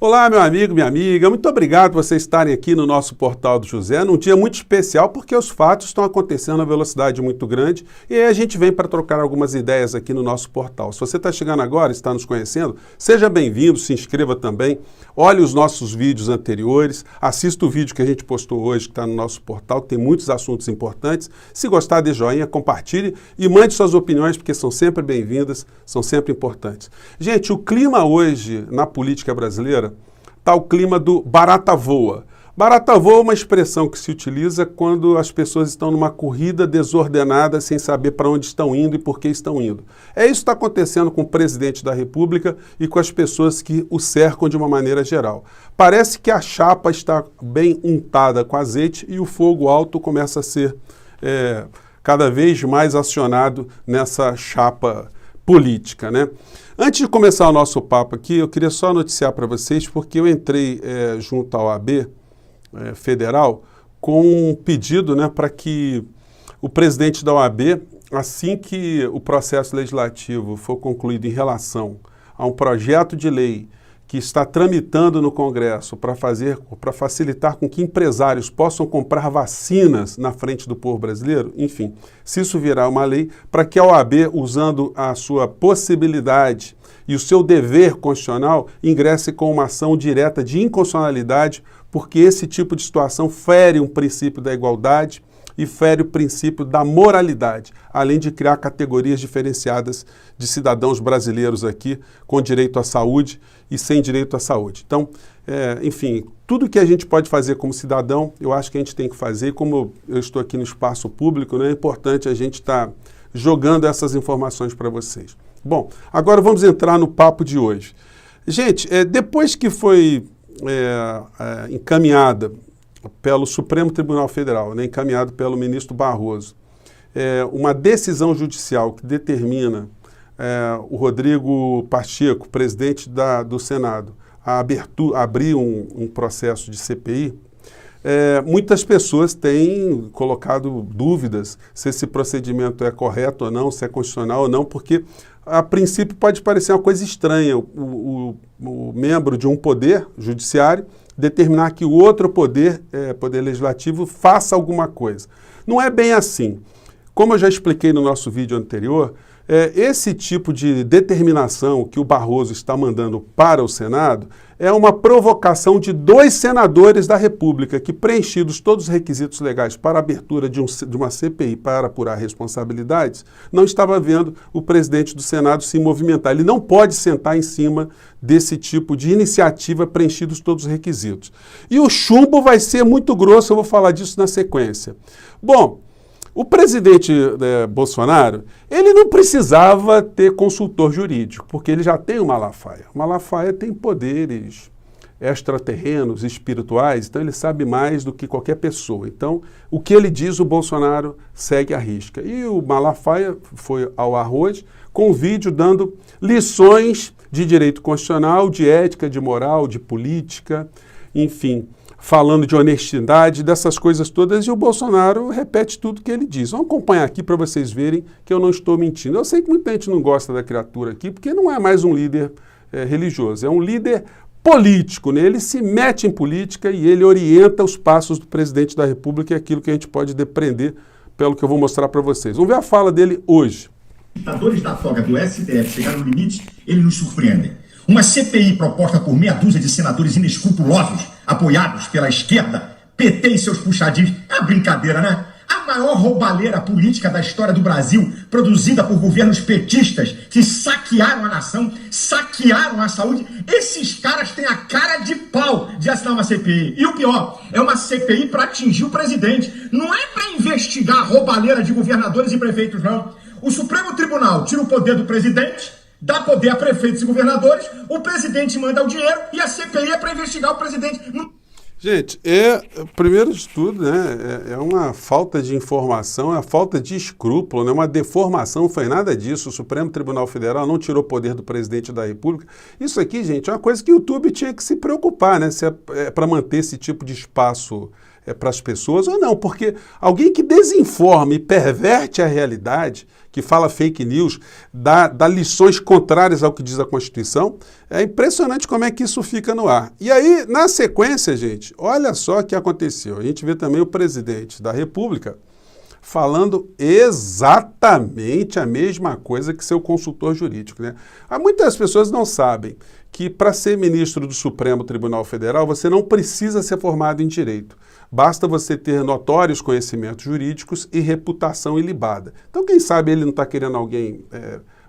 Olá, meu amigo, minha amiga, muito obrigado por vocês estarem aqui no nosso Portal do José, num dia muito especial, porque os fatos estão acontecendo a velocidade muito grande e aí a gente vem para trocar algumas ideias aqui no nosso portal. Se você está chegando agora, está nos conhecendo, seja bem-vindo, se inscreva também, olhe os nossos vídeos anteriores, assista o vídeo que a gente postou hoje, que está no nosso portal, que tem muitos assuntos importantes. Se gostar, dê joinha, compartilhe e mande suas opiniões, porque são sempre bem-vindas, são sempre importantes. Gente, o clima hoje na política brasileira está o clima do barata voa. Barata voa é uma expressão que se utiliza quando as pessoas estão numa corrida desordenada sem saber para onde estão indo e por que estão indo. É isso que está acontecendo com o presidente da República e com as pessoas que o cercam de uma maneira geral. Parece que a chapa está bem untada com azeite e o fogo alto começa a ser cada vez mais acionado nessa chapa política, né? Antes de começar o nosso papo aqui, eu queria só noticiar para vocês, porque eu entrei junto à OAB federal com um pedido, né, para que o presidente da OAB, assim que o processo legislativo for concluído em relação a um projeto de lei que está tramitando no Congresso para facilitar com que empresários possam comprar vacinas na frente do povo brasileiro, enfim, se isso virar uma lei, para que a OAB, usando a sua possibilidade e o seu dever constitucional, ingresse com uma ação direta de inconstitucionalidade, porque esse tipo de situação fere um princípio da igualdade e fere o princípio da moralidade, além de criar categorias diferenciadas de cidadãos brasileiros aqui, com direito à saúde e sem direito à saúde. Então, enfim, tudo que a gente pode fazer como cidadão, eu acho que a gente tem que fazer. Como eu estou aqui no espaço público, né, é importante a gente estar jogando essas informações para vocês. Bom, agora vamos entrar no papo de hoje. Gente, depois que foi encaminhada pelo Supremo Tribunal Federal, né, encaminhado pelo ministro Barroso, uma decisão judicial que determina o Rodrigo Pacheco, presidente do Senado, a abrir um processo de CPI, muitas pessoas têm colocado dúvidas se esse procedimento é correto ou não, se é constitucional ou não, porque a princípio pode parecer uma coisa estranha o membro de um poder judiciário determinar que o outro poder legislativo, faça alguma coisa. Não é bem assim. Como eu já expliquei no nosso vídeo anterior, esse tipo de determinação que o Barroso está mandando para o Senado é uma provocação de 2 senadores da República que, preenchidos todos os requisitos legais para a abertura de uma CPI para apurar responsabilidades, não estava vendo o presidente do Senado se movimentar. Ele não pode sentar em cima desse tipo de iniciativa, preenchidos todos os requisitos. E o chumbo vai ser muito grosso, eu vou falar disso na sequência. Bom, o presidente Bolsonaro, ele não precisava ter consultor jurídico, porque ele já tem o Malafaia. O Malafaia tem poderes extraterrenos, espirituais, então ele sabe mais do que qualquer pessoa. Então, o que ele diz, o Bolsonaro segue à risca. E o Malafaia foi ao ar hoje com um vídeo dando lições de direito constitucional, de ética, de moral, de política, enfim, falando de honestidade, dessas coisas todas, e o Bolsonaro repete tudo que ele diz. Vamos acompanhar aqui para vocês verem que eu não estou mentindo. Eu sei que muita gente não gosta da criatura aqui, porque não é mais um líder religioso, é um líder político, né? Ele se mete em política e ele orienta os passos do presidente da República, e aquilo que a gente pode depreender pelo que eu vou mostrar para vocês. Vamos ver a fala dele hoje. Os ditadores da toga do STF chegaram no limite, eles nos surpreendem. Uma CPI proposta por meia dúzia de senadores inescrupulosos, apoiados pela esquerda, PT e seus puxadinhos. É uma brincadeira, né? A maior roubalheira política da história do Brasil, produzida por governos petistas que saquearam a nação, saquearam a saúde. Esses caras têm a cara de pau de assinar uma CPI. E o pior, é uma CPI para atingir o presidente. Não é para investigar a roubalheira de governadores e prefeitos, não. O Supremo Tribunal tira o poder do presidente, dá poder a prefeitos e governadores, o presidente manda o dinheiro e a CPI é para investigar o presidente. Gente, primeiro de tudo, né, é uma falta de informação, é uma falta de escrúpulo, né, uma deformação, não foi nada disso. O Supremo Tribunal Federal não tirou poder do presidente da República. Isso aqui, gente, é uma coisa que o YouTube tinha que se preocupar, né, se é para manter esse tipo de espaço para as pessoas ou não, porque alguém que desinforma e perverte a realidade, que fala fake news, dá lições contrárias ao que diz a Constituição, é impressionante como é que isso fica no ar. E aí, na sequência, gente, olha só o que aconteceu. A gente vê também o presidente da República falando exatamente a mesma coisa que seu consultor jurídico, né? Muitas pessoas não sabem que para ser ministro do Supremo Tribunal Federal você não precisa ser formado em direito. Basta você ter notórios conhecimentos jurídicos e reputação ilibada. Então, quem sabe ele não está querendo alguém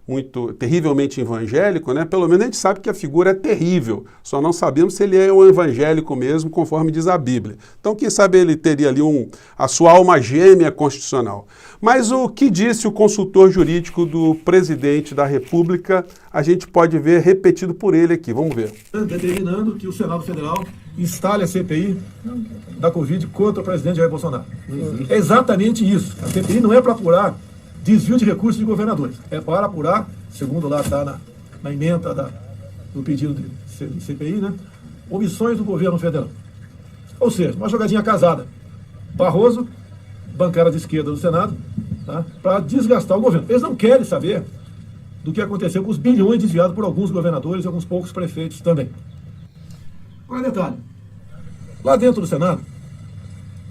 muito terrivelmente evangélico, né? Pelo menos a gente sabe que a figura é terrível, só não sabemos se ele é um evangélico mesmo, conforme diz a Bíblia. Então, quem sabe ele teria ali a sua alma gêmea constitucional. Mas o que disse o consultor jurídico do presidente da República, a gente pode ver repetido por ele aqui. Vamos ver. Determinando que o Senado Federal instale a CPI da Covid contra o presidente Jair Bolsonaro. É exatamente isso. A CPI não é para apurar desvio de recursos de governadores. É para apurar, segundo lá está na emenda do pedido de CPI, né, omissões do governo federal. Ou seja, uma jogadinha casada. Barroso, bancada de esquerda do Senado, tá, para desgastar o governo. Eles não querem saber do que aconteceu com os bilhões desviados por alguns governadores e alguns poucos prefeitos também. Qual é o detalhe? Lá dentro do Senado,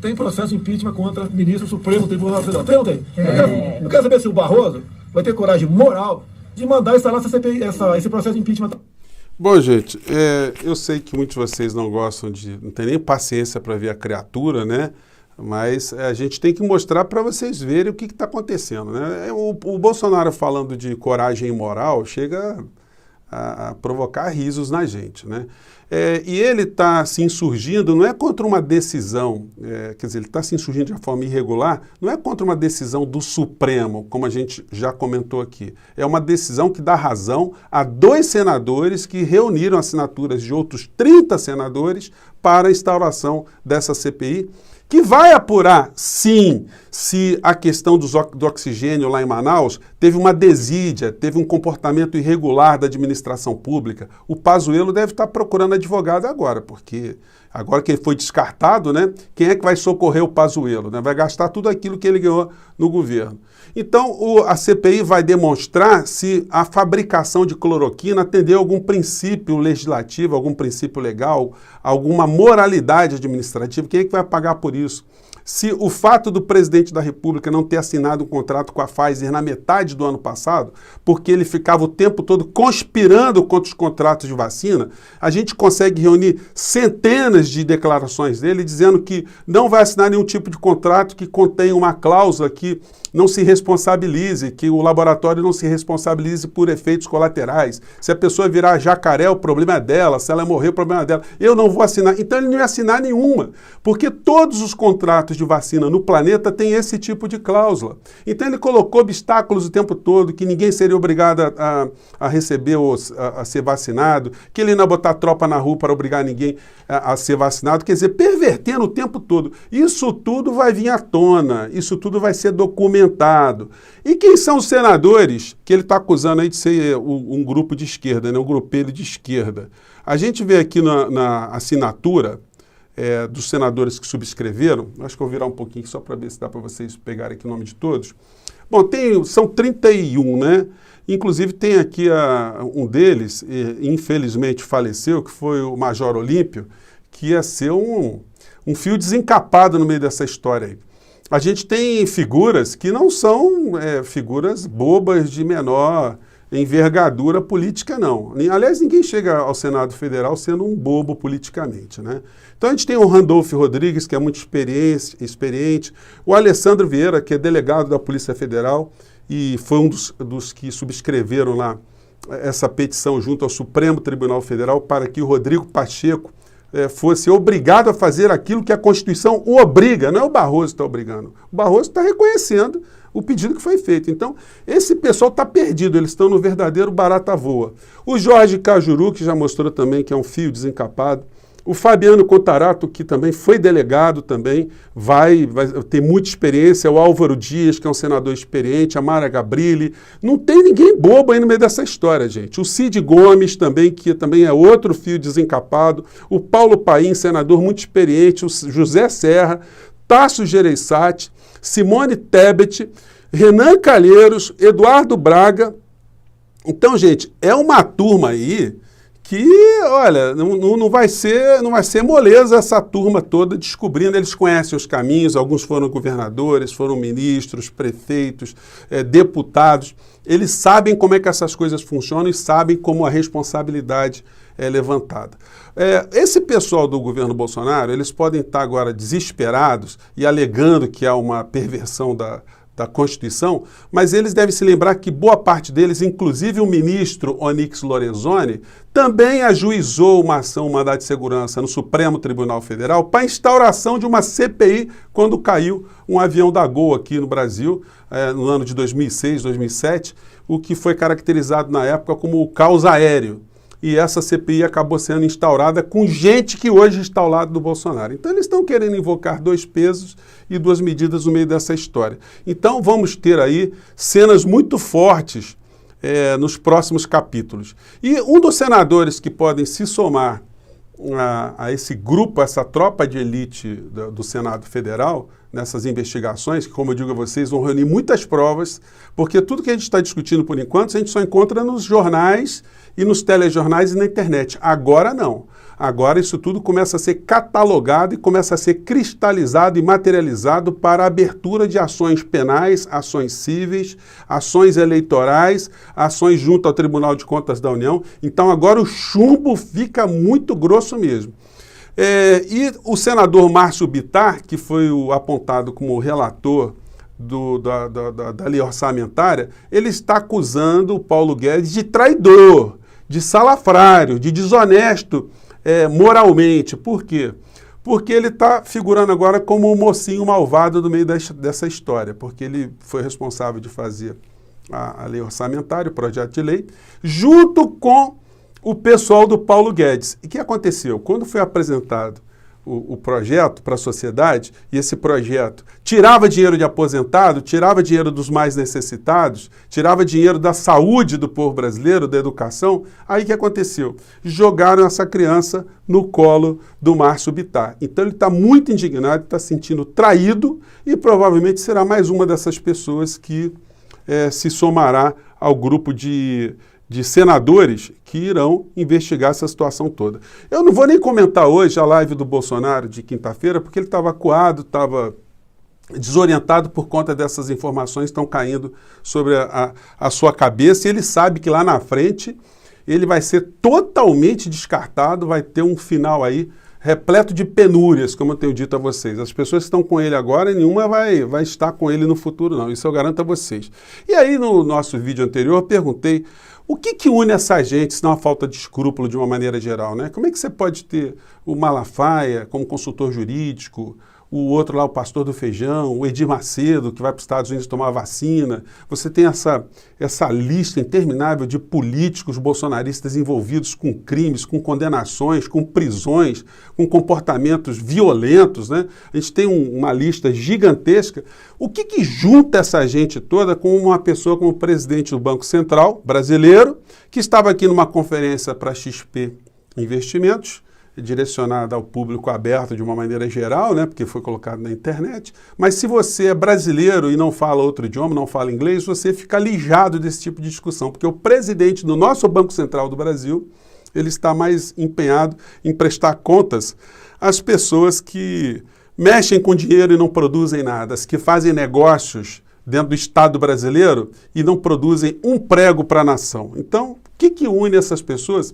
tem processo de impeachment contra o ministro do Supremo Tribunal Federal. Tem ou não tem? Eu quero saber se o Barroso vai ter coragem moral de mandar instalar essa CPI, esse processo de impeachment. Bom, gente, eu sei que muitos de vocês não tem nem paciência para ver a criatura, né? Mas a gente tem que mostrar para vocês verem o que está acontecendo, né? O Bolsonaro falando de coragem moral chega a provocar risos na gente, né? E ele está se insurgindo, não é contra uma decisão, quer dizer, ele está se insurgindo de uma forma irregular, não é contra uma decisão do Supremo, como a gente já comentou aqui. É uma decisão que dá razão a 2 senadores que reuniram assinaturas de outros 30 senadores para a instauração dessa CPI, que vai apurar, sim, se a questão do oxigênio lá em Manaus teve uma desídia, teve um comportamento irregular da administração pública. O Pazuello deve estar procurando advogado agora, porque agora que ele foi descartado, né, quem é que vai socorrer o Pazuello, né? Vai gastar tudo aquilo que ele ganhou no governo. Então, a CPI vai demonstrar se a fabricação de cloroquina atendeu algum princípio legislativo, algum princípio legal, alguma moralidade administrativa. Quem é que vai pagar por isso? Se o fato do presidente da República não ter assinado um contrato com a Pfizer na metade do ano passado, porque ele ficava o tempo todo conspirando contra os contratos de vacina, a gente consegue reunir centenas de declarações dele dizendo que não vai assinar nenhum tipo de contrato que contenha uma cláusula que não se responsabilize, que o laboratório não se responsabilize por efeitos colaterais. Se a pessoa virar jacaré, o problema é dela. Se ela morrer, o problema é dela. Eu não vou assinar. Então ele não ia assinar nenhuma, porque todos os contratos de vacina no planeta têm esse tipo de cláusula. Então ele colocou obstáculos o tempo todo, que ninguém seria obrigado a receber ou a ser vacinado, que ele não ia botar tropa na rua para obrigar ninguém a ser vacinado, quer dizer, pervertendo o tempo todo. Isso tudo vai vir à tona, isso tudo vai ser documentado. E quem são os senadores que ele está acusando aí de ser um grupo de esquerda, né? Um grupelho de esquerda? A gente vê aqui na assinatura dos senadores que subscreveram, acho que eu vou virar um pouquinho só para ver se dá para vocês pegarem aqui o nome de todos. Bom, são 31, né? Inclusive tem aqui um deles, infelizmente faleceu, que foi o Major Olímpio, que ia ser um fio desencapado no meio dessa história aí. A gente tem figuras que não são figuras bobas de menor envergadura política, não. Aliás, ninguém chega ao Senado Federal sendo um bobo politicamente, né? Então a gente tem o Randolfo Rodrigues, que é muito experiente, o Alessandro Vieira, que é delegado da Polícia Federal e foi um dos que subscreveram lá essa petição junto ao Supremo Tribunal Federal para que o Rodrigo Pacheco fosse obrigado a fazer aquilo que a Constituição o obriga, não é o Barroso que está obrigando. O Barroso está reconhecendo o pedido que foi feito. Então, esse pessoal está perdido, eles estão no verdadeiro barata voa. O Jorge Cajuru, que já mostrou também que é um fio desencapado, O Fabiano Contarato, que também foi delegado, também vai ter muita experiência. O Álvaro Dias, que é um senador experiente. A Mara Gabrilli. Não tem ninguém bobo aí no meio dessa história, gente. O Cid Gomes também, que também é outro fio desencapado. O Paulo Paim, senador muito experiente. O José Serra. Tasso Gereissati. Simone Tebet. Renan Calheiros. Eduardo Braga. Então, gente, é uma turma aí que, olha, não vai ser moleza essa turma toda descobrindo. Eles conhecem os caminhos, alguns foram governadores, foram ministros, prefeitos, deputados. Eles sabem como é que essas coisas funcionam e sabem como a responsabilidade é levantada. Esse pessoal do governo Bolsonaro, eles podem estar agora desesperados e alegando que há uma perversão da Constituição, mas eles devem se lembrar que boa parte deles, inclusive o ministro Onyx Lorenzoni, também ajuizou uma ação, um mandado de segurança no Supremo Tribunal Federal para a instauração de uma CPI quando caiu um avião da Gol aqui no Brasil, no ano de 2006, 2007, o que foi caracterizado na época como o caos aéreo. E essa CPI acabou sendo instaurada com gente que hoje está ao lado do Bolsonaro. Então eles estão querendo invocar 2 pesos e 2 medidas no meio dessa história. Então vamos ter aí cenas muito fortes nos próximos capítulos. E um dos senadores que podem se somar a esse grupo, essa tropa de elite do Senado Federal, nessas investigações, que, como eu digo a vocês, vão reunir muitas provas, porque tudo que a gente está discutindo por enquanto, a gente só encontra nos jornais e nos telejornais e na internet. Agora não. Agora isso tudo começa a ser catalogado e começa a ser cristalizado e materializado para a abertura de ações penais, ações cíveis, ações eleitorais, ações junto ao Tribunal de Contas da União. Então agora o chumbo fica muito grosso mesmo. E o senador Márcio Bittar, que foi apontado como relator da lei orçamentária, ele está acusando o Paulo Guedes de traidor, de salafrário, de desonesto moralmente. Por quê? Porque ele está figurando agora como o mocinho malvado no meio dessa história, porque ele foi responsável de fazer a lei orçamentária, o projeto de lei, junto com o pessoal do Paulo Guedes. E o que aconteceu? Quando foi apresentado o projeto para a sociedade, e esse projeto tirava dinheiro de aposentado, tirava dinheiro dos mais necessitados, tirava dinheiro da saúde do povo brasileiro, da educação, aí o que aconteceu? Jogaram essa criança no colo do Márcio Bittar. Então ele está muito indignado, está se sentindo traído e provavelmente será mais uma dessas pessoas que se somará ao grupo de senadores que irão investigar essa situação toda. Eu não vou nem comentar hoje a live do Bolsonaro de quinta-feira, porque ele estava acuado, estava desorientado por conta dessas informações que estão caindo sobre a sua cabeça, e ele sabe que lá na frente ele vai ser totalmente descartado, vai ter um final aí repleto de penúrias, como eu tenho dito a vocês. As pessoas que estão com ele agora, nenhuma vai estar com ele no futuro, não. Isso eu garanto a vocês. E aí, no nosso vídeo anterior, eu perguntei o que une essa gente, se não a falta de escrúpulo de uma maneira geral, né? Como é que você pode ter o Malafaia como consultor jurídico, o outro lá, o pastor do feijão, o Edir Macedo, que vai para os Estados Unidos tomar vacina. Você tem essa lista interminável de políticos bolsonaristas envolvidos com crimes, com condenações, com prisões, com comportamentos violentos, né? A gente tem uma lista gigantesca. O que junta essa gente toda com uma pessoa como o presidente do Banco Central brasileiro, que estava aqui numa conferência para XP Investimentos, direcionada ao público aberto de uma maneira geral, né, porque foi colocado na internet, mas se você é brasileiro e não fala outro idioma, não fala inglês, você fica lijado desse tipo de discussão, porque o presidente do nosso Banco Central do Brasil, ele está mais empenhado em prestar contas às pessoas que mexem com dinheiro e não produzem nada, as que fazem negócios dentro do Estado brasileiro e não produzem um prego para a nação. Então, o que une essas pessoas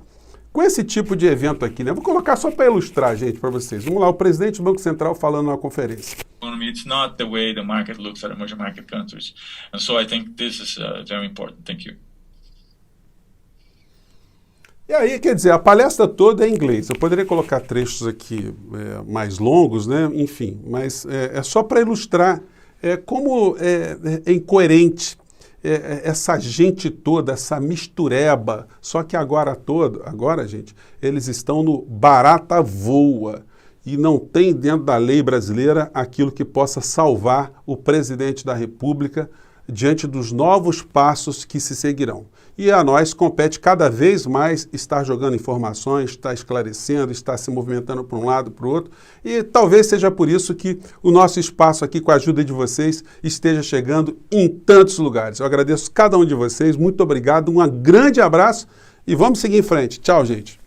com esse tipo de evento aqui, né? Vou colocar só para ilustrar, gente, para vocês. Vamos lá, o presidente do Banco Central falando na conferência. It's not the way the market looks at emerging market countries. And so I think this is very important. Thank you. E aí, quer dizer, a palestra toda é em inglês. Eu poderia colocar trechos aqui mais longos, né? Enfim, mas é só para ilustrar como é incoerente essa gente toda, essa mistureba. Só que agora, gente, eles estão no barata voa. E não tem dentro da lei brasileira aquilo que possa salvar o presidente da República diante dos novos passos que se seguirão. E a nós compete cada vez mais estar jogando informações, estar esclarecendo, estar se movimentando para um lado, para o outro. E talvez seja por isso que o nosso espaço aqui, com a ajuda de vocês, esteja chegando em tantos lugares. Eu agradeço cada um de vocês, muito obrigado, um grande abraço e vamos seguir em frente. Tchau, gente.